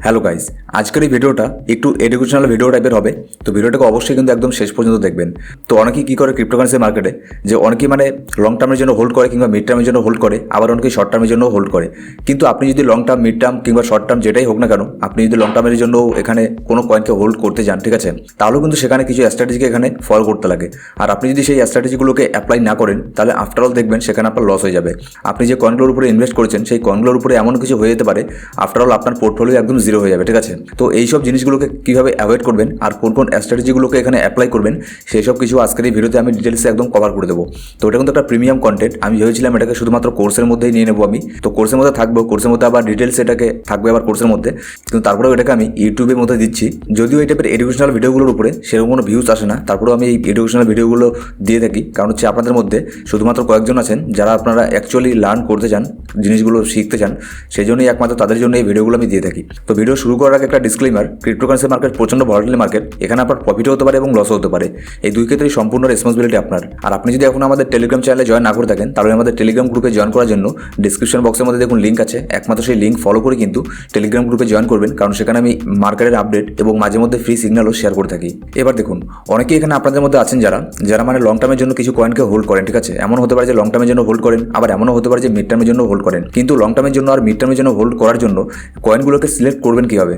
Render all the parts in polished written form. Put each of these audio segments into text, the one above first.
Hello guys, আজকের এই ভিডিওটা একটু এডুকেশনাল ভিডিও টাইপের হবে। তো ভিডিওটাকে অবশ্যই কিন্তু একদম শেষ পর্যন্ত দেখবেন। তো অনেকেই কী করে ক্রিপ্টোকারেন্সি মার্কেটে, যে অনেকেই লং টার্মের জন্য হোল্ড করে কিংবা মিড টার্মের জন্য হোল্ড করে, আবার অনেকেই শর্ট টার্মের জন্য হোল্ড করে। কিন্তু আপনি যদি লং টার্ম, মিড টার্ম কিংবা শর্ট টার্ম যেটাই হোক না কেন, আপনি যদি লং টার্মের জন্য এখানে কোনো কয়েনকে হোল্ড করতে যান, ঠিক আছে, তাহলেও কিন্তু সেখানে কিছু স্ট্র্যাটেজিকে এখানে ফলো করতে লাগে। আর আপনি যদি সেই স্ট্র্যাটেজিগুলোকে অ্যাপ্লাই না করেন, তাহলে আফটারঅল দেখবেন সেখানে আপনার লস হয়ে যাবে। আপনি যে কয়েনগুলোর উপরে ইনভেস্ট করেছেন, সেই কয়েনগুলোর উপরে এমন কিছু হয়ে যেতে পারে আফটারঅল আপনার পোর্টফোলিও একদম জিরো হয়ে যাবে, ঠিক আছে। তো এইসব জিনিসগুলোকে কীভাবে অ্যাভয়েড করবেন আর কোন কোন স্ট্র্যাটেজিগুলোকে এখানে অ্যাপ্লাই করবেন, সেই সব কিছু আজকের এই ভিডিওতে আমি ডিটেলসে একদম কভার করে দেবো। তো এটা কিন্তু একটা প্রিমিয়াম কন্টেন্ট। আমি ভেবেছিলাম এটাকে শুধুমাত্র কোর্সের মধ্যেই নিয়ে নেবো আমি। তো কোর্সের মধ্যে থাকবো, কোর্সের মধ্যে আবার ডিটেলস এটাকে থাকবে আবার কোর্সের মধ্যে, কিন্তু তারপরেও এটাকে আমি ইউটিউবের মধ্যে দিচ্ছি। যদিও এই টাইপের এডুকেশনাল ভিডিওগুলোর উপরে সেরকম কোনো ভিউজ আসে না, তারপরেও আমি এই এডুকেশনাল ভিডিওগুলো দিয়ে থাকি। কারণ হচ্ছে আপনাদের মধ্যে শুধুমাত্র কয়েকজন আছেন যারা আপনারা অ্যাকচুয়ালি লার্ন করতে চান, জিনিসগুলো শিখতে চান, সেই জন্যই একমাত্র তাদের জন্য এই ভিডিওগুলো আমি দিয়ে থাকি। তো ভিডিও শুরু করার আগে একটা ডিসক্লেমার, ক্রিপ্টোকারেন্সি মার্কেট প্রচণ্ড ভলাটাইল মার্কেট। এখানে আপনার প্রফিটও হতে পারে এবং লসও হতে পারে। এই দুই ক্ষেত্রেই সম্পূর্ণ রেসপন্সিবিলিটি আপনার। আর আপনি যদি এখন আমাদের টেলিগ্রাম চ্যানেলে জয়েন না করে থাকেন, তাহলে আমাদের টেলিগ্রাম গ্রুপে জয়েন করার জন্য ডিসক্রিপশন বক্সের মধ্যে দেখুন লিঙ্ক আছে। একমাত্র সেই লিঙ্ক ফলো করে কিন্তু টেলিগ্রাম গ্রুপে জয়েন করবেন, কারণ সেখানে আমি মার্কেটের আপডেট এবং মাঝে মধ্যে ফ্রি সিগন্যালও শেয়ার করে থাকি। এবার দেখুন, অনেকেই এখানে আপনাদের মধ্যে আছেন যারা লং টার্মের জন্য কিছু কয়েনকে হোল্ড করেন, ঠিক আছে। এমন হতে পারে যে লং টার্মের জন্য হোল্ড করেন, আবার এমনও হতে পারে যে মিড টার্মের জন্য হোল্ড করেন। কিন্তু লং টার্মের জন্য আর মিড টার্মের জন্য হোল্ড করার জন্য কয়েনগুলোকে সিলেক্ট করবেন কীভাবে,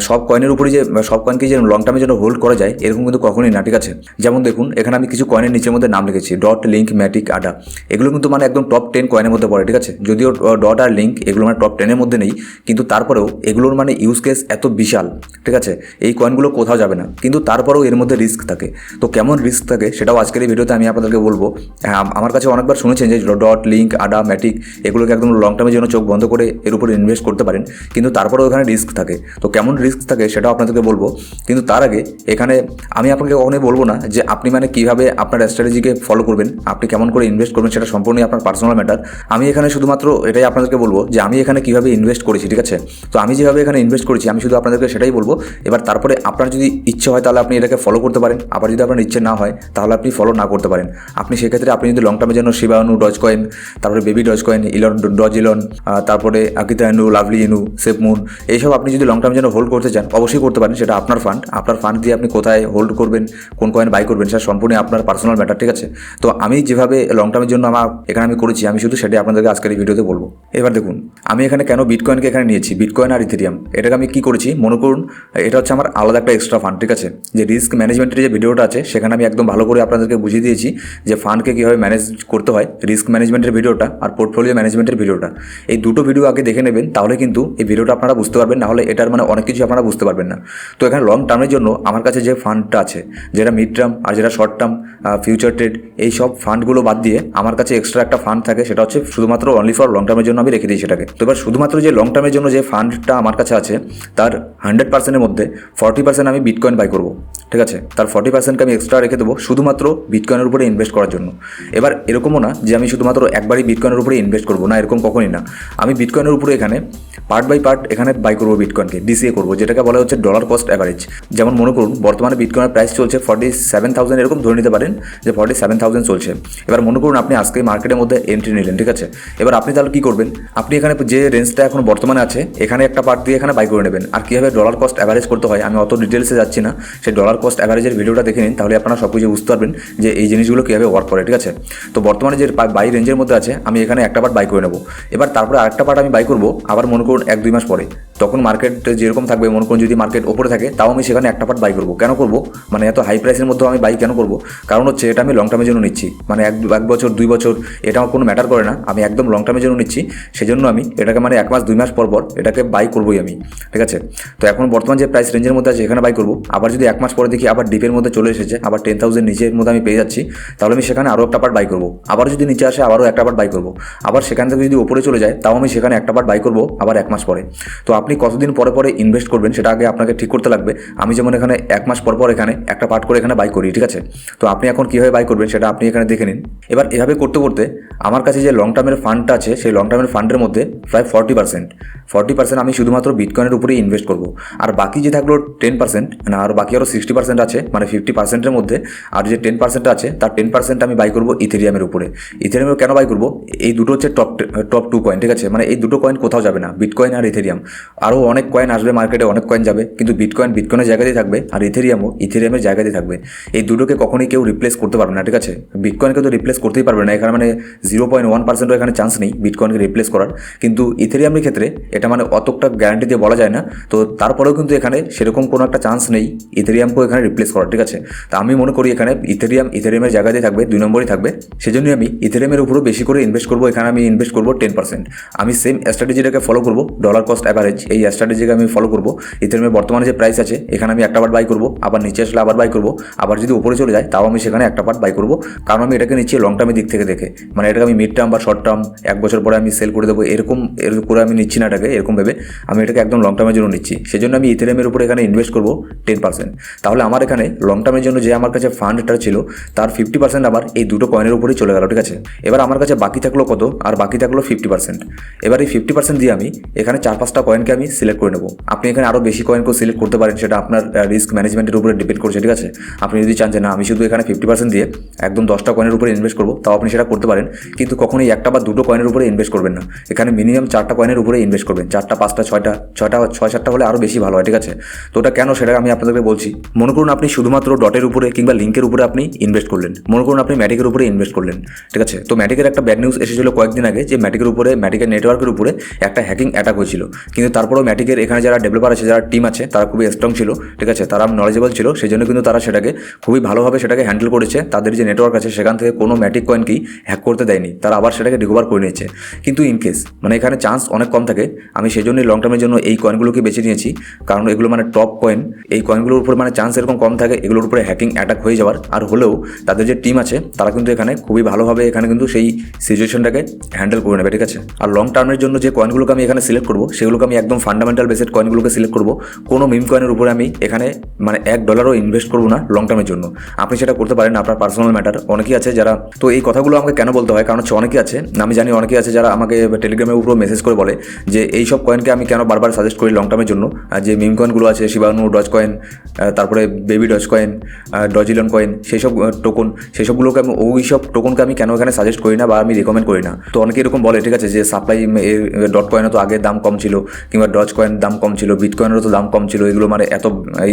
সব কয়েনের উপরে যে সব কয়েনকে যে লং টার্মের জন্য হোল্ড করা যায় এরকম কিন্তু কখনোই না, ঠিক আছে। যেমন দেখুন, এখানে আমি কিছু কয়েনের নিচের মধ্যে নাম লিখেছি, ডট, লিঙ্ক, ম্যাটিক, আডা। এগুলো কিন্তু একদম টপ 10 কয়েনের মধ্যে পড়ে, ঠিক আছে। যদিও ডট আর লিঙ্ক এগুলো টপ 10-এর মধ্যে নেই, কিন্তু তারপরেও এগুলোর ইউজ কেস এত বিশাল, ঠিক আছে। এই কয়েনগুলো কোথাও যাবে না, কিন্তু তারপরেও এর মধ্যে রিস্ক থাকে। তো কেমন রিস্ক থাকে সেটাও আজকের এই ভিডিওতে আমি আপনাদেরকে বলবো। হ্যাঁ, আমার কাছে অনেকবার শুনেছেন যে ডট, লিঙ্ক, আডা, ম্যাটিক এগুলোকে একদম লং টার্মের জন্য চোখ বন্ধ করে এর উপরে ইনভেস্ট করতে পারেন, কিন্তু তারপরেও এখানে রিস্ক থাকে। তো কেমন রিস্ক থাকে সেটাও আপনাদেরকে বলবো। কিন্তু তার আগে এখানে আমি আপনাকে কখনোই বলবো না যে আপনি কীভাবে আপনার স্ট্র্যাটেজিকে ফলো করবেন, আপনি কেমন করে ইনভেস্ট করবেন, সেটা সম্পূর্ণই আপনার পার্সোনাল ম্যাটার। আমি এখানে শুধুমাত্র এটাই আপনাদেরকে বলবো যে আমি এখানে কীভাবে ইনভেস্ট করেছি, ঠিক আছে। তো আমি যেভাবে এখানে ইনভেস্ট করেছি আমি শুধু আপনাদেরকে সেটাই বলবো। এবার তারপরে আপনার যদি ইচ্ছে হয় তাহলে আপনি এটাকে ফলো করতে পারেন, আবার যদি আপনার ইচ্ছে না হয় তাহলে আপনি ফলো না করতে পারেন। আপনি সেক্ষেত্রে আপনি যদি লং টার্মের জন্য শিবা ইনু, ডজ কয়েন, তারপরে baby Dogecoin, Doge Elon, তারপরে Akita Inu, Lovely Inu, SafeMoon, এইসব আপনি যদি লং টার্মের জন্য হোল্ড করতে চান অবশ্যই করতে পারেন। সেটা আপনার ফান্ড, আপনার ফান্ড দিয়ে আপনি কোথায় হোল্ড করবেন, কোন কয়েন বাই করবেন, সেটা সম্পূর্ণ আপনার পার্সোনাল ম্যাটার, ঠিক আছে। তো আমি যেভাবে লং টার্মের জন্য এখানে আমি করেছি, আমি শুধু সেটাই আপনাদেরকে আজকের এই ভিডিওতে বলবো। এবার দেখুন, আমি এখানে কেন বিটকয়েনকে এখানে নিয়েছি, বিটকয়েন আর ইথেরিয়াম। এটাকে আমি কী করেছি মনে করুন, এটা হচ্ছে আমার আলাদা একটা এক্সট্রা ফান্ড, ঠিক আছে। যে রিস্ক ম্যানেজমেন্টের যে ভিডিওটা আছে সেখানে আমি একদম ভালো করে আপনাদেরকে বুঝিয়ে দিয়েছি যে ফান্ডকে কীভাবে ম্যানেজ করতে হয়, রিস্ক ম্যানেজমেন্টের ভিডিওটা আর পোর্টফোলিও ম্যানেজমেন্টের ভিডিওটা। এই দুটো ভিডিও আগে দেখে নেবেন, তাহলে কিন্তু এই ভিডিওটা আপনারা বুঝতে পারবেন, নাহলে এটার অনেক কিছু আপনারা বুঝতে পারবেন না। তো এখানে লং টার্মের জন্য আমার কাছে যে ফান্ডটা আছে, যেটা মিড টার্ম আর যেটা শর্ট টার্ম, ফিউচার ট্রেড, এই সব ফান্ডগুলো বাদ দিয়ে আমার কাছে এক্সট্রা একটা ফান্ড থাকে, সেটা হচ্ছে শুধুমাত্র অনলি ফর লং টার্মের জন্য আমি রেখে দিই সেটাকে। তো এবার শুধুমাত্র যে লং টার্মের জন্য যে ফান্ডটা আমার কাছে আছে তার 100%-এর মধ্যে 40% আমি বিটকয়েন বাই করবো, ঠিক আছে। তার 40%কে আমি এক্সট্রা রেখে দেবো শুধুমাত্র বিটকয়েনের উপরে ইনভেস্ট করার জন্য। এবার এরকমও না যে আমি শুধুমাত্র একবারই বিটকয়েনের উপরে ইনভেস্ট করবো, না, এরকম কখনই না। আমি বিটকয়েনের উপরে এখানে পার্ট বাই পার্ট এখানে বাই করবো বিটকয়েনকে, ডিসিএ করবো, যেটাকে বলা হচ্ছে ডলার কস্ট অ্যাভারেজ। যেমন মনে করুন বর্তমানে বিটকয়েনের প্রাইস চলছে 47,000, এরকম ধরে নিতে পারেন যে 47,000 চলছে। এবার মনে করুন আপনি আজকে মার্কেটের মধ্যে এন্ট্রি নিলেন, ঠিক আছে। এবার আপনি তাহলে কী করবেন, আপনি এখানে যে রেঞ্জটা এখন বর্তমানে আছে এখানে একটা পার্ট দিয়ে এখানে বাই করে নেবেন। আর কীভাবে ডলার কস্ট অ্যাভারেজ করতে হয় আমি অত ডিটেলসে যাচ্ছি না, সেই ডলার কস্ট অ্যাভারেজের ভিডিওটা দেখে নিন, তাহলে আপনারা সব কিছু বুঝতে পারবেন যে এই জিনিসগুলো কীভাবে ওয়ার্ক করে, ঠিক আছে। তো বর্তমানে যে বাই রেঞ্জের মধ্যে আছে আমি এখানে একটা পার্ট বাই করে নেবো। এবার তারপরে আরেকটা পার্ট আমি বাই করবো আবার মনে করুন 1-2 মাস পরে, তখন মার্কেট যেরকম থাকবে, মনে করুন যদি মার্কেট ওপরে থাকে তাও আমি সেখানে একটা পার্ট বাই করবো। কেন করবো, এত হাই প্রাইসের মধ্যে আমি বাই কেন করবো, কারণ হচ্ছে এটা আমি লং টার্মের জন্য নিচ্ছি। 1 বছর 2 বছর এটা আমার কোনো ম্যাটার করে না, আমি একদম লং টার্মের জন্য নিচ্ছি। সেজন্য আমি এটাকে 1 মাস 2 মাস পর এটাকে বাই করবোই আমি, ঠিক আছে। তো এখন বর্তমান যে প্রাইস রেঞ্জের মধ্যে আছে এখানে বাই করবো। আবার যদি 1 মাস পরে দেখি আবার ডিপের মধ্যে চলে এসেছে, আবার 10,000 নিচের মধ্যে আমি পেয়ে যাচ্ছি, তাহলে আমি সেখানে আরও একটা পার্ট বাই করবো। আবার যদি নিচে আসে আবারও একটা পার্ট বাই করবো। আবার সেখান থেকে যদি ওপরে চলে যায় তাও আমি সেখানে একটা পার্ট বাই করবো আবার 1 মাস পরে। তো আপনি কতদিন পরে পরে ইনভেস্ট করবেন সেটা আগে আপনাকে ঠিক করতে লাগবে। আমি যেমন এখানে 1 মাস পর এখানে একটা পার্ট করে এখানে বাই করি, ঠিক আছে। তো আপনি এখন কীভাবে বাই করবেন সেটা আপনি এখানে দেখে নিন। এবার এভাবে করতে করতে আমার কাছে যে লং টার্মের ফান্ডটা আছে সেই লং টার্মের ফান্ডের মধ্যে প্রায় 40%, 40% আমি শুধুমাত্র বিটকয়েনের উপরেই ইনভেস্ট করব। আর বাকি যে থাকলো 10% না, আর বাকি আরও 60% আছে, মানে 50%-এর মধ্যে আর যে 10% আছে তার 10% আমি বাই করবো ইথেরিয়ামের উপরে। ইথেরিয়ামের কেন বাই করবো? এই দুটো হচ্ছে টপ 2 কয়েন, ঠিক আছে? মানে এই দুটো কয়েন কোথাও যাবে না, বিটকয়েন আর ইথেরিয়াম। আরও অনেক কয়েন আসবে মার্কেটে, অনেক কয়েন যাবে, কিন্তু বিটকয়েনের জায়গাতেই থাকবে, আর ইথেরিয়ামের জায়গাতেই থাকবে। এই দুটোকে কখনোই কেউ রিপ্লেস করতে পারবে না, ঠিক আছে? বিটকয়েনকে তো রিপ্লেস করতেই পারবে না, এখানে মানে 0.1%ও এখানে চান্স নেই বিটকয়েনকে রিপ্লেস করার। কিন্তু ইথেরিয়ামের ক্ষেত্রে এটা মানে অতটা গ্যারান্টি দিয়ে বলা যায় না, তো তারপরেও কিন্তু এখানে সেরকম কোনো একটা চান্স নেই ইথেরিয়ামকেও এখানে রিপ্লেস করার, ঠিক আছে? তা আমি মনে করি এখানে ইথেরিয়ামের জায়গাতেই থাকবে, 2 নম্বরই থাকবে। সেজন্যই আমি ইথেরিয়ামের উপরও বেশি করে ইনভেস্ট করবো। এখানে আমি ইনভেস্ট করবো 10%। আমি সেম স্ট্র্যাটেজিটাকে ফলো করবো, ডলার কস্ট অ্যাভারেজ, এই স্ট্র্যাটেজিকে আমি ফলো করবো। ইথেরিয়ামের বর্তমানে যে প্রাইস আছে এখানে আমি একটা পার্ট বাই করবো, আবার নিচে আসলে আবার বাই করবো, আবার যদি উপরে চলে যায় তাও আমি সেখানে একটা পার্ট বাই করবো। কারণ আমি এটাকে নিচ্ছি লং টার্মের দিক থেকে দেখে, মানে এটাকে আমি মিড টার্ম বা শর্ট টার্ম 1 বছর পরে আমি সেল করে দেবো এরকম করে আমি নিচ্ছি না এটাকে, এরকম ভেবে আমি এটাকে একদম লং টার্মের জন্য নিচ্ছি। সেজন্য আমি ইথেরিয়ামের উপরে এখানে ইনভেস্ট করবো 10%। তাহলে আমার এখানে লং টার্মের জন্য যে আমার কাছে ফান্ডটা ছিল তার 50% আমার এই দুটো কয়েনের উপরেই চলে গেল, ঠিক আছে? এবার আমার কাছে বাকি থাকলো কত? আর বাকি থাকলো 50%। এবার এই 50% দিয়ে আমি এখানে 4-5টা কয়েনকে আমি সিলেক্ট করে নেবো। আপনি এখানে আরও বেশি কয়েনকেও সিলেক্ট করতে পারেন, সেটা আপনার রিস্ক ম্যানেজমেন্টের উপরে ডিপেন্ড করছে, ঠিক আছে? আপনি যদি চান যে না আমি শুধু এখানে 50% দিয়ে একদম 10টা কয়েনের উপরে ইনভেস্ট করবো, তাও আপনি সেটা করতে পারেন। কিন্তু কখনোই একটা বা দুটো কয়েনের উপরে ইনভেস্ট করবেন না, এখানে মিনিমাম 4টা কয়েনের উপরে ইনভেস্ট করবেন। 4টা, 5টা, 6টা, 6-7টা হলে আরও বেশি ভালো হয়, ঠিক আছে? তো ওটা কেন সেটা আমি আপনাদেরকে বলছি। মনে করুন আপনি শুধুমাত্র ডটের উপরে কিংবা লিঙ্কের উপরে আপনি ইনভেস্ট করলেন, মনে করুন আপনি ম্যাটিকের উপরে ইনভেস্ট করলেন, ঠিক আছে? তো ম্যাটিকের একটা ব্যাড নিউজ এসেছিল কয়েকদিন আগে, যে ম্যাটিকের নেটওয়ার্কের উপরে একটা হ্যাকিং অ্যাটাক হয়েছিল। কিন্তু তারপরেও ম্যাটিকের এখানে যারা ডেভেলপার আছে, যারা টিম আছে, তারা খুবই স্ট্রং ছিল, ঠিক আছে? তারা নলেজেবল ছিল, সেই জন্য কিন্তু তারা সেটাকে খুবই ভালোভাবে সেটাকে হ্যান্ডেল করেছে। তাদের যে নেটওয়ার্ক আছে সেখান থেকে কোনো ম্যাটিক কয়েনকেই হ্যাক করতে দেয়নি, তারা আবার সেটাকে রিকভার করে নিয়েছে। কিন্তু ইনকেস মানে এখানে চান্স অনেক কম থাকে, আমি সেই জন্যই লং টার্মের জন্য এই কয়েনগুলোকে বেছে নিয়েছি, কারণ এগুলো মানে টপ কয়েন। এই কয়েনগুলোর উপরে মানে চান্স এরকম কম থাকে এগুলোর উপরে হ্যাকিং অ্যাটাক হয়ে যাওয়ার। আর হলেও তাদের যে টিম আছে তারা কিন্তু এখানে খুবই ভালোভাবে এখানে কিন্তু সেই সিচুয়েশনটাকে হ্যান্ডেল করে নেবে, ঠিক আছে? আর লং টার্মের জন্য যে কয়েনগুলোকে আমি এখানে সিলেক্ট করবো সেগুলোকে আমি একদম ফান্ডামেন্টাল বেসেড কয়েনগুলোকে সিলেক্ট করবো। কোনো মিম কয়েনের উপরে আমি এখানে মানে $1ও ইনভেস্ট করবো না লং টার্মের জন্য। আপনি সেটা করতে পারেন, আপনার পার্সোনাল ম্যাটার। অনেকেই আছে যারা, তো এই কথাগুলো আমাকে কেন বলতে হয়, কারণ হচ্ছে অনেকেই আছে, আমি জানি অনেকেই আছে যারা আমাকে টেলিগ্রামের উপরেও মেসেজ করে বলে যে এই সব কয়েনকে আমি কেন বারবার সাজেস্ট করি লং টার্মের জন্য। যে মিম কয়েনগুলো আছে, শিবানু, ডজ কয়েন, তারপরে বেবি ডজ কয়েন, ডজিলন কয়েন, সেই সব টোকন, সেই সবগুলোকে আমি ওই সব টোকনকে আমি কেন এখানে সাজেস্ট করি না বা আমি রিকমেন্ড করি না। তো অনেকে এরকম বলে, ঠিক আছে, যে সাপ্লাই ডট কয়েনও তো আগে দাম কম ছিল, কিংবা ডজ কয়েন দাম কম ছিল, বিটকয়েনেরও তো দাম কম ছিল, এগুলো মানে এত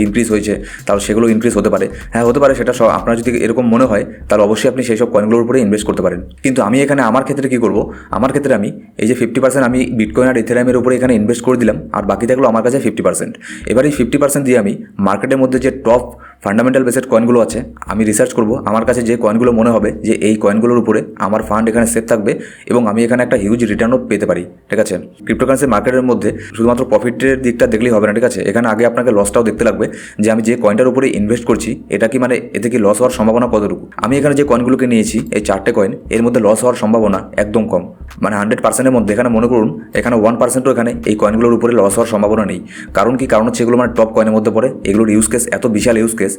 ইনক্রিজ হয়েছে, তাহলে সেগুলো ইনক্রিজ হতে পারে। হ্যাঁ, হতে পারে, সেটা আপনার যদি এরকম মনে হয় তাহলে অবশ্যই আপনি সেই সব কয়েনগুলোর উপরে ইনভেস্ট করতে পারেন। কিন্তু আমি এখানে আমার ক্ষেত্রে কী করবো, আমার ক্ষেত্রে আমি এই যে 50% আমি বিটকয়েন আর ইথেরিয়ামের উপরে এখানে ইনভেস্ট করে দিলাম, আর বাকি থাকলো আমার কাছে 50%। এবার এই 50% দিয়ে আমি মার্কেটের মধ্যে যে টপ ফান্ডামেন্টাল বেসেড কয়েনগুলো আছে আমি রিসার্চ করব। আমার কাছে যে কয়েনগুলো মনে হবে যে এই কয়েনগুলোর উপরে আমার ফান্ড এখানে সেফ থাকবে এবং আমি এখানে একটা হিউজ রিটার্নও পেতে পারি, ঠিক আছে? ক্রিপ্টোকারেন্সি মার্কেটের মধ্যে শুধুমাত্র প্রফিটের দিকটা দেখলেই হবে না, ঠিক আছে? এখানে আগে আপনাকে লসটাও দেখতে লাগবে, যে আমি যে কয়েনটার উপরে ইনভেস্ট করছি এটা কি মানে এতে কি লস হওয়ার সম্ভাবনা কতটুকু। আমি এখানে যে কয়েনগুলোকে নিয়েছি, এই 4টে কয়েন, এর মধ্যে লস হওয়ার সম্ভাবনা একদম কম, মানে 100%-এর মধ্যে এখানে মনে করুন এখানে 1%ও এখানে এই কয়েনগুলোর উপরে লস হওয়ার সম্ভাবনা নেই। কারণ কি? কারণ হচ্ছে এগুলো মানে টপ কয়েনের মধ্যে পড়ে, এগুলোর ইউজ কেস এত বিশাল ইউজ কেস,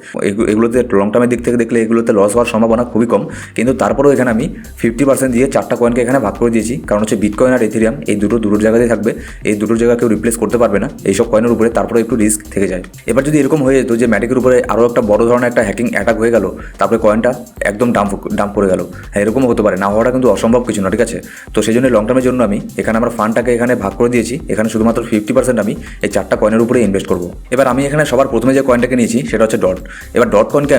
এগুলোতে লং টার্মের দিক থেকে দেখলে এগুলোতে লস হওয়ার সম্ভাবনা খুবই কম। কিন্তু তারপরেও এখানে আমি 50% দিয়ে 4টা কয়েনকে এখানে ভাগ করে দিয়েছি, কারণ হচ্ছে বিটকয়েন আর ইথেরিয়াম এই দুটোর জায়গাতেই থাকবে, এই দুটোর জায়গা কেউ রিপ্লেস করতে পারবে না এইসব কয়েনের উপরে। তারপরে একটু রিস্ক থেকে যায়। এবার যদি এরকম হয়ে যেত যে ম্যাটিকের উপরে আরও একটা বড় ধরনের একটা হ্যাকিং অ্যাটাক হয়ে গেল, তারপরে কয়েনটা একদম ডাম্প করে গেল, হ্যাঁ এরকমও হতে পারে, না হওয়াটা কিন্তু অসম্ভব কিছু না, ঠিক আছে? তো সেই জন্য লং টার্মের জন্য আমি এখানে আমার ফান্ডটাকে এখানে ভাগ করে দিয়েছি, এখানে শুধুমাত্র 50% আমি এই 4টা কয়েনের উপরে ইনভেস্ট করবো। এবার আমি এখানে সবার প্রথমে যে কয়েনটাকে নিয়েছি সেটা হচ্ছে ডট। এবার ডট কয়েনকে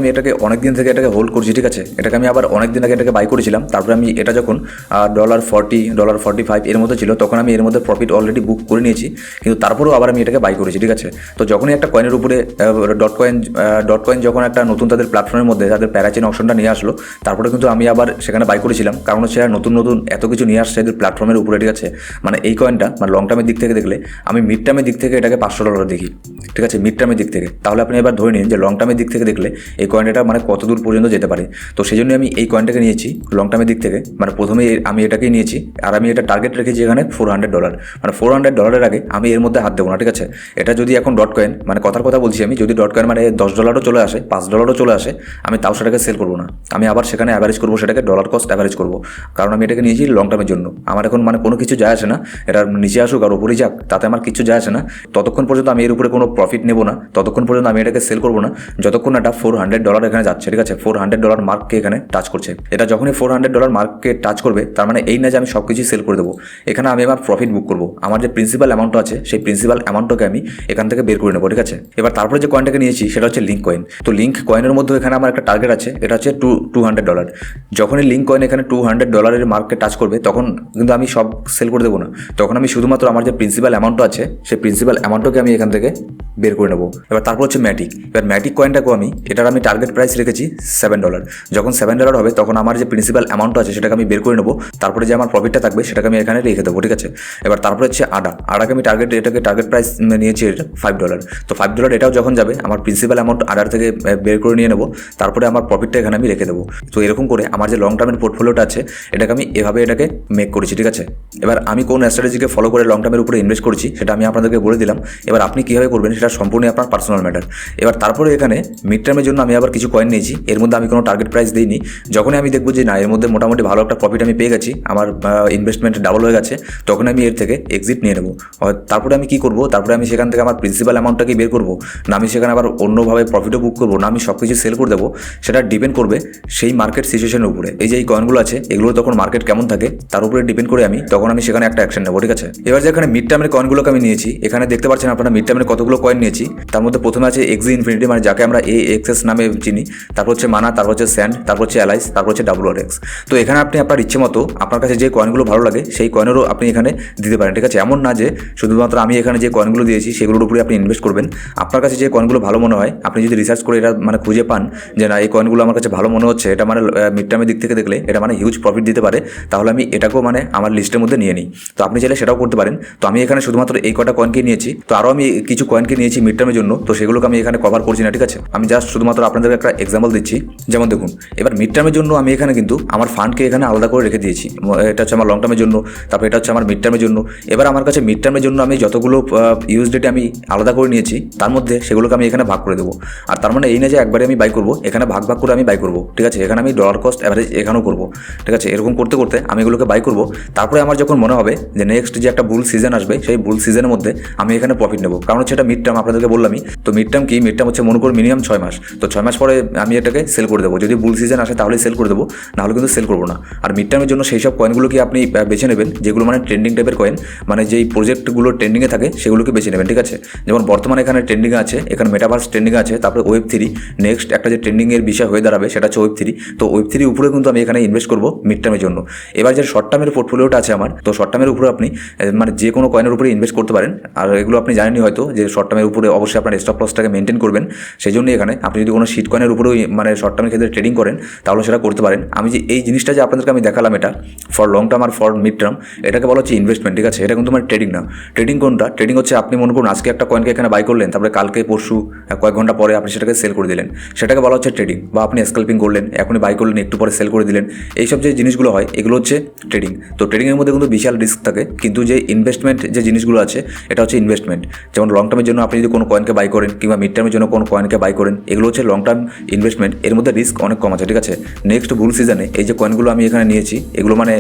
আমি এটাকে অনেক দিন থেকে এটাকে হোল্ড করছি, ঠিক আছে? এটাকে আমি আবার অনেক দিন আগে এটাকে বাই করেছিলাম, তারপরে আমি এটা যখন $40, $45 এর মধ্যে ছিল তখন আমি এর মধ্যে প্রফিট অলরেডি বুক করে নিয়েছি, কিন্তু তারপরেও আবার আমি এটাকে বাই করেছি, ঠিক আছে? তো যখনই একটা কয়েনের উপরে ডট কয়েন যখন একটা নতুন তাদের প্ল্যাটফর্মের মধ্যে তাদের প্যারাচেন অপশনটা নিয়ে আসলো, তারপরে কিন্তু আমি আবার সেখানে বাই করেছিলাম, কারণ হচ্ছে নতুন এত কিছু নিয়ে আসছে এদের প্ল্যাটফর্মের উপরে, ঠিক আছে? মানে এই কয়েনটা মানে লং টার্মের দিক থেকে দেখলে, আমি মিড টার্মের দিক থেকে এটাকে $500 দেখি, ঠিক আছে? মিড টার্মের দিক থেকে। তাহলে আপনি এবার ধরে নিন যে লং টার্মের দিক থেকে দেখলে এই কয়েনটা মানে কত দূর পর্যন্ত যেতে পারে। তো সেই জন্য আমি এই কয়েনটাকে নিয়েছি লং টার্মের দিক থেকে, মানে প্রথমে আমি এটাকেই নিয়েছি আর আমি এটা টার্গেট রেখেছি এখানে $400, মানে $400 আগে আমি এর মধ্যে হাত দেবো না, ঠিক আছে। এটা যদি এখন ডট কয়েন, মানে কথার কথা বলছি আমি, যদি ডট কয়েন মানে $10 চলে আসে, $5 চলে আসে, আমি তাও সেটাকে সেল করবো না। আমি আবার সেখানে অ্যাভারেজ করবো, সেটাকে ডলার কস্ট অ্যাভারেজ করবো, কারণ আমি এটাকে নিয়েছি লং টার্মের জন্য। আমার এখন মানে কোনো কিছু যায় আসে না, এটা নিচে আসুক আর উপরে যাক তাতে আমার কিছু যায় আসে না। ততক্ষণ পর্যন্ত আমি এর উপরে কোনো প্রফিট নেবো না, ততক্ষণ পর্যন্ত আমি এটাকে সেল করবো না যতক্ষণ এটা $400 এখানে যাচ্ছে, ঠিক আছে। $400 মার্ককে এখানে টাচ করছে। এটা যখনই $400 মার্ককে টাচ করবে তার মানে এই না যে আমি সব কিছু সেল করে দেবো, এখানে আমি আমার প্রফিট বুক করবো। আমার যে প্রিন্সিপাল অ্যামাউন্টটা আছে সেই প্রিন্সিপাল অ্যামাউন্টটাকে আমি এখান থেকে বের করে নেবো, ঠিক আছে। এবার তারপরে যে কয়েনটাকে নিয়েছি সেটা হচ্ছে লিঙ্ক কয়েন। তো লিঙ্ক কয়েনের মধ্যে এখানে আমার একটা টার্গেট আছে, এটা হচ্ছে $200। যখনই লিঙ্ক কয়েন এখানে $200 মার্ককে টাচ করবে তখন কিন্তু আমি সব সেল করে দেবো না, তখন আমি শুধুমাত্র আমার যে প্রিন্সিপাল অ্যামাউন্টটা আছে সেই প্রিন্সিপাল অ্যামাউন্টটাকে আমি এখান থেকে বের করে নেবো। এবার তারপর হচ্ছে ম্যাটিক। এবার ম্যাটিক কয়েনটাকেও এটার আমি টার্গেট প্রাইস রেখেছি $7। যখন $7 হবে তখন আমার যে প্রিন্সিপাল অ্যামাউন্টটা আছে সেটাকে আমি বের করে নেবো, তারপরে যে আমার প্রফিটটা থাকবে সেটাকে আমি এখানে রেখে দেবো, ঠিক আছে। এবার তারপরে হচ্ছে আডাকে আমি এটাকে টার্গেট প্রাইস নিয়েছি এটা $5। তো $5 এটাও যখন যাবে আমার প্রিন্সিপাল অ্যামাউন্ট আডার থেকে বের করে নিয়ে নেবো, তারপরে আমার প্রফিটটা এখানে আমি রেখে দেবো। তো এরকম করে আমার যে লং টার্মের পোর্টফোলিওটা আছে এটাকে আমি এভাবে এটাকে মেক করেছি, ঠিক আছে। এবার আমি কোন স্ট্র্যাটেজিকে ফলো করে লং টার্মের উপরে ইনভেস্ট করছি সেটা আমি আপনাদেরকে বলে দিলাম। এবার আপনি কীভাবে করবেন সেটা সম্পূর্ণ আপনার পার্সোনাল ম্যাটার। এবার তারপরে এখানে মিড টার্মের জন্য আমি আবার কিছু কয়েন নিয়েছি, এর মধ্যে আমি কোনো টার্গেট প্রাইস দিইনি। যখনই আমি দেখবো যে না এর মধ্যে মোটামুটি ভালো একটা প্রফিট আমি পেয়ে গেছি, আমার ইনভেস্টমেন্ট ডাবল হয়ে গেছে, তখন আমি এর থেকে এক্সিট নিয়ে নেবো। তারপরে আমি কী করবো, তারপরে আমি সেখান থেকে আমার প্রিন্সিপাল অ্যামাউন্টটাকে বের করবো, না আমি সেখানে আবার অন্যভাবে প্রফিটও বুক করবো, না আমি সব কিছু সেল করে দেবো, সেটা ডিপেন্ড করবে সেই মার্কেট সিচুয়েশনের উপরে। এই যে এই কয়েনগুলো আছে এগুলো তখন মার্কেট কেমন থাকে তার উপরে ডিপেন্ড করে তখন আমি সেখানে একটা অ্যাকশন নেবো, ঠিক আছে। এবার যেখানে মিড টার্মের কয়েনগুলোকে আমি নিয়েছি, এখানে দেখতে পাচ্ছেন আপনারা মিড টার্মের কতগুলো কয়েন নিয়েছি। তার মধ্যে প্রথমে আছে এক্সি ইনফিনিটি, মানে যাকে আমরা AXS নামে চিনি, তারপর হচ্ছে মানা, তারপর হচ্ছে স্যান্ড, তারপর হচ্ছে অ্যালাইস, তারপর হচ্ছে WRX। তো এখানে আপনি আপনার ইচ্ছে মতো আপনার কাছে যে কয়েনগুলো ভালো লাগে সেই কয়েনেরও আপনি এখানে দিতে পারেন, ঠিক আছে। এমন না যে শুধুমাত্র আমি এখানে যে কয়েনগুলো দিয়েছি সেগুলোর উপরে আপনি ইনভেস্ট করবেন। আপনার কাছে যে কয়েনগুলো ভালো মনে হয় আপনি যদি রিসার্চ করে এটা মানে খুঁজে পান যে না এই কয়েনগুলো আমার কাছে ভালো মনে হচ্ছে, এটা মানে মিড টার্মের দিক থেকে দেখলে এটা মানে হিউজ প্রফিট দিতে পারে, তাহলে আমি এটাকেও মানে আমার লিস্টের মধ্যে নিয়ে নিই। তো আপনি চাইলে সেটাও করতে পারেন। তো আমি এখানে শুধুমাত্র এই কটা কয়েনকে নিয়েছি, তো আরও আমি কিছু কয়েনকে নিয়েছি মিড টার্মের জন্য, তো সেগুলোকে আমি এখানে কভার করছি না, ঠিক আছে। আমি জাস্ট শুধুমাত্র আপনাদেরকে একটা এক্সাম্পল দিচ্ছি। যেমন দেখুন এবার মিড টার্মের জন্য আমি এখানে কিন্তু আমার ফান্ডকে এখানে আলাদা করে রেখে দিয়েছি। এটা হচ্ছে আমার লং টার্মের জন্য, তারপর এটা হচ্ছে আমার মিড টার্মের জন্য। এবার আমার কাছে মিড টার্মের জন্য আমি যতগুলো ইউএসডিটি আমি আলাদা করে নিয়েছি তার মধ্যে সেগুলোকে আমি এখানে ভাগ করে দেবো। আর তার মানে এই না যে একবারে আমি বাই করবো, এখানে ভাগ ভাগ করে আমি বাই করবো, ঠিক আছে। এখানে আমি ডলার কস্ট অ্যাভারেজ এখানেও করবো, ঠিক আছে। এরকম করতে করতে আমি এগুলোকে বাই করবো। তারপরে আমার যখন মনে হবে যে নেক্সট যে একটা বুল সিজন আসবে সেই বুল সিজনের মধ্যে আমি এখানে প্রফিট নেবো, কারণ হচ্ছে এটা মিড টার্ম, আপনাদেরকে বললামই। তো মিড টার্ম কি, মিড টার্ম হচ্ছে মনে করুন মিনিমাম 6 মাস। তো 6 মাস পরে আমি এটাকে সেল করে দেবো। যদি বুল সিজন আসে তাহলে সেল করে দেবো, নাহলে কিন্তু সেল করবো না। আর মিড টার্মের জন্য সেই সব কয়েনগুলো কি আপনি বেছে নেবেন যেগুলো মানে ট্রেন্ডিং টাইপের কয়েন, মানে যেই প্রজেক্টগুলো ট্রেন্ডিংয়ে থাকে সেগুলোকে বেছে নেবেন, ঠিক আছে। যেমন বর্তমানে এখানে ট্রেন্ডিংয়ে আছে, এখানে মেটাভার্স ট্রেন্ডিংয়ে আছে, তারপরে Web3 নেক্সট একটা যে ট্রেন্ডিংয়ের বিষয় হয়ে দাঁড়াবে সেটা হচ্ছে Web3। তো Web3 উপরে কিন্তু আমি এখানে ইনভেস্ট করবো মিড টার্মের জন্য। এবার যে শর্ট টার্মের পোর্টফোলিওটা আছে আমার, তো শর্ট টার্মের উপরে আপনি মানে যে কোনো কয়েনের উপরে ইনভেস্ট করতে পারেন। আর এগুলো আপনি জানেনই হয়তো যে শর্ট টার্মের উপরে অবশ্যই আপনার স্টপ লসটাকে মেনটেন করবেন। সেই জন্যই এখানে আপনি যদি কোনো শিট কয়েনের উপরেও মানে শর্ট টার্মের ক্ষেত্রে ট্রেডিং করেন তাহলে সেটা করতে পারেন। আমি যে এই জিনিসটা যে আপনাদেরকে আমি দেখালাম এটা ফর লং টার্ম আর ফর মিড টার্ম, এটাকে বলা হচ্ছে ইনভেস্টমেন্ট, ঠিক আছে। এটা কিন্তু মানে ট্রেডিং না। ট্রেডিং কোনটা? ট্রেডিং হচ্ছে আপনি মনে করুন আজকে একটা কয়েনকে এখানে বাই করলেন, তারপরে কালকে পরশু কয়েক ঘন্টা পরে আপনি সেটাকে সেল করে দিলেন, সেটাকে বলা হচ্ছে ট্রেডিং। বা আপনি স্ক্যাল্পিং করলেন, এখনই বাই করলেন, একটু পরে সেল করে দিলেন, এইসব যে জিনিসগুলো হয় এগুলো হচ্ছে ট্রেডিং। তো ট্রেডিংয়ের মধ্যে কিন্তু বিশাল রিস্ক থাকে, কিন্তু যে ইনভেস্টমেন্ট যে জিনিসগুলো আছে এটা হচ্ছে ইনভেস্টমেন্ট। যেমন লং টার্মের জন্য আপনি যদি কোনো কয়েনকে বাই করেন কিংবা মিড টার্মের জন্য কোনো কয়েনকে বাই করেন, এগুলো হচ্ছে লং টার্ম ইনভেস্টমেন্ট, এর মধ্যে রিস্ক অনেক কম আছে, ঠিক আছে। নেক্সট বুল সিজনে এই যে কয়েনগুলো আমি এখানে নিয়েছি এগুলো মানে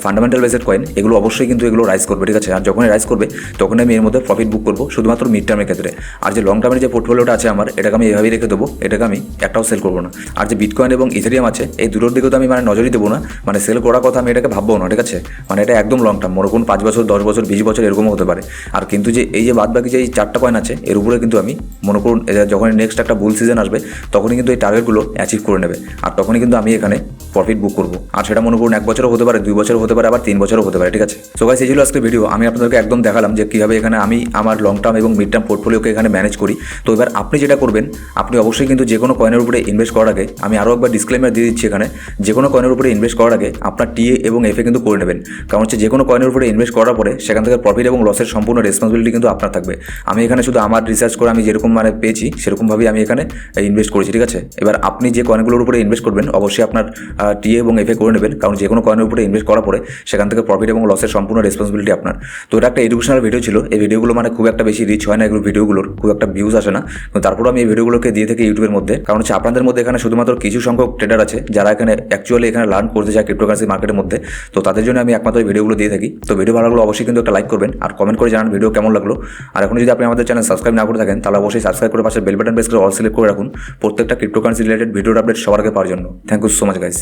ফান্ডামেন্টাল বেসেড কয়েন, এগুলো অবশ্যই কিন্তু এগুলো রাইজ করবে, ঠিক আছে। আর যখনই রাইজ করবে তখন আমি এর মধ্যে প্রফিট বুক করবো শুধুমাত্র মিড টার্মের ক্ষেত্রে। আর যে লং টার্মের যে পোর্টফোলিওটা আছে আমার, এটাকে আমি এভাবেই রেখে দেবো, এটাকে আমি একটাও সেল করবো না। আর যে বিটকয়েন এবং ইথেরিয়াম আছে এই দুটোর দিকেও তো আমি মানে নজরই দেবো না, মানে সেল করার কথা আমি এটাকে ভাববো না, ঠিক আছে। মানে এটা একদম লং টার্ম, মনে করুন 5 বছর, 10 বছর, 20 বছর এরকমও হতে পারে। আর কিন্তু যে এই যে বাদ বাকি যে এই 4টা কয়েন আছে এর উপরে কিন্তু আমি মনে করুন যখন নেক্সট একটা বুল সিজন আসবে তখনই কিন্তু এই টার্গেটগুলো অ্যাচিভ করে নেবে, আর তখনই কিন্তু আমি এখানে প্রফিট বুক করবো। আর সেটা মনে করুন 1 বছরও হতে পারে, 2 বছরও হতে পারে, আবার 3 বছরও হতে পারে, ঠিক আছে। সো গাইস, এই ছিল আজকে ভিডিও। আমি আপনাদেরকে একদম দেখালাম যে কীভাবে এখানে আমি আমার লং টার্ম এবং মিড টার্ম পোর্টফোলিওকে এখানে ম্যানেজ করি। তো এবার আপনি যেটা করবেন, আপনি অবশ্যই কিন্তু যে কোনো কয়েনের উপরে ইনভেস্ট করার আগে, আমি আরও একবার ডিসক্লেমার দিয়ে দিচ্ছি এখানে, যে কোনো কয়েনের উপরে ইনভেস্ট করার আগে আপনার টিএ এবং এফএ কিন্তু করে নেবেন। কারণ হচ্ছে যে কোনো কয়েনের উপরে ইনভেস্ট করার পরে সেখান থেকে প্রফিট এবং লসের সম্পূর্ণ রেসপন্সিবিলিটি কিন্তু আপনার থাকবে। আমি এখানে শুধু আমার রিসার্চ করে আমি যেরকম মানে পেয়েছি সেরকমভাবেই আমি এখানে ইনভেস্ট করেছি, ঠিক আছে। এবার আপনি যে কয়েনগুলোর উপরে ইনভেস্ট করবেন অবশ্যই আপনার টিএ এবং এফএ করে নেবেন, কারণ যে কোনো কয়েনের উপরে ইনভেস্ট করার পরে সেখান থেকে প্রফিট এবং লসের সম্পূর্ণ রেসপন্সিবিলিটি আপনার। তো এটা একটা এডুকেশনাল ভিডিও ছিল। এই ভিডিওগুলো মানে খুব একটা বেশি রিচ হয় না, এগুলো ভিডিওগুলোর খুব একটা ভিউজ আসে না, তো তারপরে আমি এই ভিডিওগুলোকে দিয়ে থাকি ইউটিউবের মধ্যে। কারণ হচ্ছে আপনাদের মধ্যে এখানে শুধুমাত্র কিছু সংখ্যক ট্রেডার আছে যারা এখানে অ্যাকচুয়ালি এখানে লার্ন করতে চায় ক্রিপ্টোকারেন্সি মার্কেটের মধ্যে, তো তাদের জন্য আমি একমাত্র এই ভিডিওগুলো দিয়ে থাকি। তো ভিডিও ভালো লাগলো অবশ্যই কিন্তু একটা লাইক করবেন আর কমেন্ট করে জানান ভিডিও কেমন লাগলো। আর এখন যদি আপনি আমাদের চ্যানেল সাবস্ক্রাইব না করে থাকেন তাহলে অবশ্যই সাবস্ক্রাইব করে পাশে বেল বাটন প্রেস করে অল সিলেক্ট করে রাখুন প্রত্যেকটা ক্রিপ্টোকারেন্সি রিলেটেড ভিডিওর আপডেট সবার আগে পাওয়ার জন্য। Thank you so much guys.